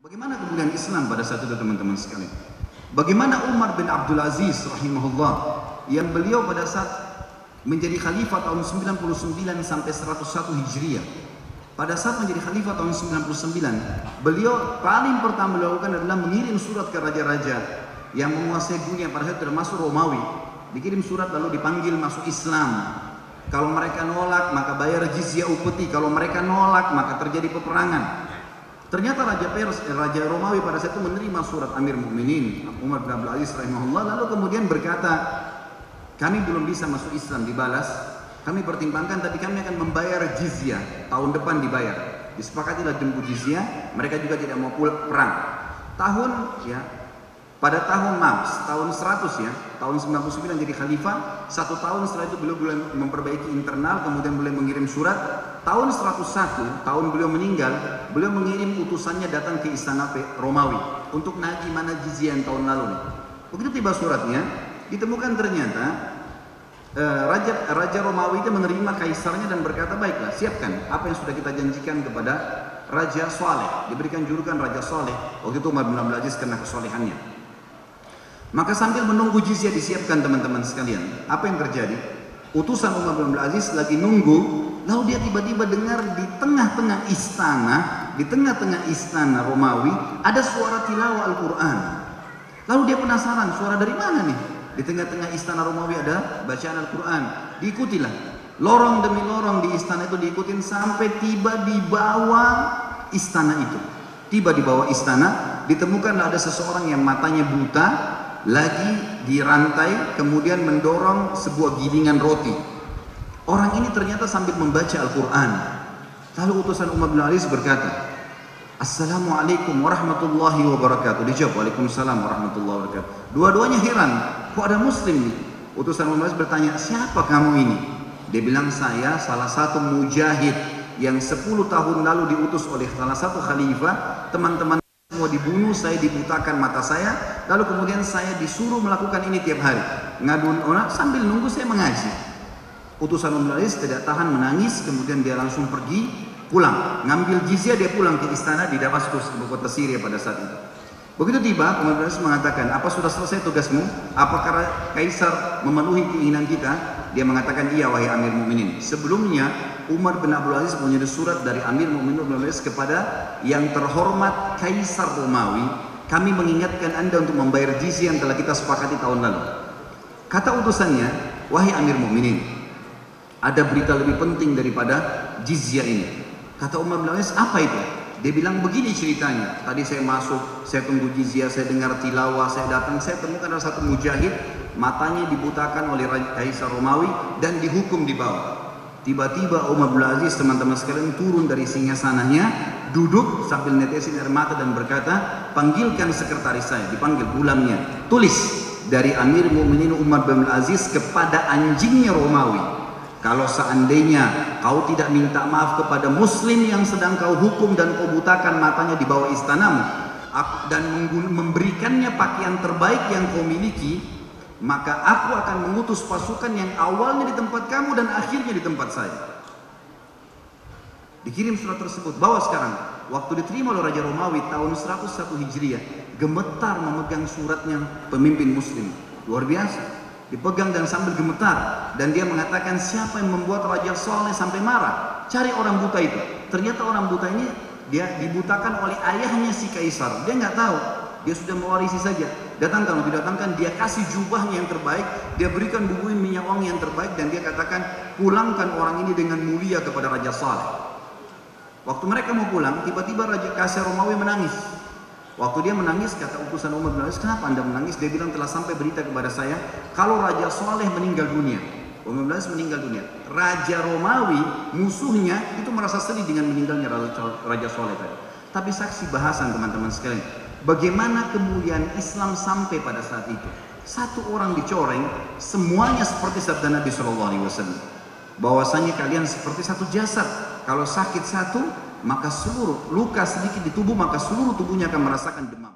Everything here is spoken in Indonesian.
Bagaimana kemudian Islam pada saat itu teman-teman sekalian? Bagaimana Umar bin Abdul Aziz rahimahullah yang beliau pada saat menjadi khalifah tahun 99 sampai 101 Hijriah. Pada saat menjadi khalifah tahun 99, beliau paling pertama melakukan adalah mengirim surat ke raja-raja yang menguasai dunia pada saat termasuk Romawi. Dikirim surat lalu dipanggil masuk Islam. Kalau mereka nolak maka bayar jizyah upeti, kalau mereka nolak maka terjadi peperangan. Ternyata Raja Romawi pada saat itu menerima surat Amir Mukminin Umar bin Abdul Aziz rahimahullah, lalu kemudian berkata, kami belum bisa masuk Islam, dibalas, kami pertimbangkan tapi kami akan membayar jizyah, tahun depan dibayar. Disepakatilah jemput jizyah, mereka juga tidak mau perang. Pada tahun 100 ya, tahun 99 jadi khalifah, 1 tahun setelah itu beliau boleh memperbaiki internal, kemudian boleh mengirim surat. Tahun 101, tahun beliau meninggal, beliau mengirim utusannya datang ke istana Romawi untuk nagih mana jizyah yang tahun lalu. Begitu tiba suratnya, ditemukan ternyata Raja Romawi itu menerima kaisarnya dan berkata, baiklah, siapkan apa yang sudah kita janjikan kepada Raja Saleh. Diberikan julukan Raja Saleh. Waktu itu Umar bin Abdul Aziz karena kesolehannya. Maka sambil menunggu jizyah disiapkan teman-teman sekalian, apa yang terjadi? Utusan Umar bin Abdul Aziz lagi nunggu, lalu dia tiba-tiba dengar di tengah-tengah istana Romawi ada suara tilawah Al-Quran. Lalu dia penasaran, suara dari mana nih? Di tengah-tengah istana Romawi ada bacaan Al-Quran. Diikutilah, lorong demi lorong di istana itu diikutin sampai tiba di bawah istana itu. Tiba di bawah istana, ditemukanlah ada seseorang yang matanya buta, lagi dirantai, kemudian mendorong sebuah gilingan roti. Orang ini ternyata sambil membaca Al-Quran. Lalu utusan Umar bin Aziz berkata, Assalamualaikum warahmatullahi wabarakatuh. Dijawab, Waalaikumsalam warahmatullahi wabarakatuh. Dua-duanya heran, kok ada muslim nih? Utusan Umar bin Aziz bertanya, siapa kamu ini? Dia bilang, saya salah satu mujahid yang 10 tahun lalu diutus oleh salah satu khalifah. Teman-teman semua dibunuh, saya dibutakan mata saya, lalu kemudian saya disuruh melakukan ini tiap hari, ngaduin orang sambil nunggu saya mengaji. Utusan Umar bin Aziz tidak tahan menangis, kemudian dia langsung pergi pulang, ngambil jizyah, dia pulang ke istana di Damaskus, ibu kota Syria pada saat itu. Begitu tiba, Umar bin Aziz mengatakan, apa sudah selesai tugasmu? Apakah kaisar memenuhi keinginan kita? Dia mengatakan, iya wahai Amir Mukminin. Sebelumnya Umar bin Abdul Aziz punya surat dari Amir Mukminin kepada yang terhormat Kaisar Romawi, kami mengingatkan Anda untuk membayar jizyah yang telah kita sepakati tahun lalu. Kata utusannya, wahai Amir Mukminin, ada berita lebih penting daripada jizyah ini. Kata Umar bin Aziz, apa itu? Dia bilang, begini ceritanya, tadi saya masuk, saya tunggu jizyah, saya dengar tilawah, saya datang, saya temukan ada satu mujahid, matanya dibutakan oleh Kaisar Romawi dan dihukum di bawah. Tiba-tiba Umar bin Aziz, teman-teman sekalian, turun dari singgasananya, duduk sambil netesin air mata dan berkata, panggilkan sekretaris saya. Dipanggil ulangnya, tulis dari Amir Mukminin Umar bin Aziz kepada anjingnya Romawi, kalau seandainya kau tidak minta maaf kepada muslim yang sedang kau hukum dan kau butakan matanya di bawah istanamu dan memberikannya pakaian terbaik yang kau miliki, maka aku akan mengutus pasukan yang awalnya di tempat kamu dan akhirnya di tempat saya. Dikirim surat tersebut, bawa sekarang. Waktu diterima oleh Raja Romawi tahun 101 Hijriah, gemetar memegang suratnya pemimpin muslim. Luar biasa. Dipegang dan sambil gemetar, dan dia mengatakan, siapa yang membuat Raja Saleh sampai marah? Cari orang buta itu. Ternyata orang buta ini dia dibutakan oleh ayahnya si kaisar. Dia nggak tahu, dia sudah mewarisi saja. Datangkan, lebih datangkan, dia kasih jubahnya yang terbaik, dia berikan bubuin minyak wangi yang terbaik, dan dia katakan, pulangkan orang ini dengan mulia kepada Raja Saleh. Waktu mereka mau pulang, tiba-tiba Raja Kaisar Romawi menangis. Waktu dia menangis, kata utusan Umar bin Aziz, kenapa anda menangis? Dia bilang, telah sampai berita kepada saya kalau Raja Saleh meninggal dunia. Umar bin Aziz meninggal dunia. Raja Romawi, musuhnya, itu merasa sedih dengan meninggalnya Raja Saleh tadi. Tapi saksi bahasan teman-teman sekalian, bagaimana kemudian Islam sampai pada saat itu. Satu orang dicoreng, semuanya seperti sabda Nabi SAW, bahwasanya kalian seperti satu jasad. Kalau sakit satu, maka seluruh luka sedikit di tubuh, maka seluruh tubuhnya akan merasakan demam.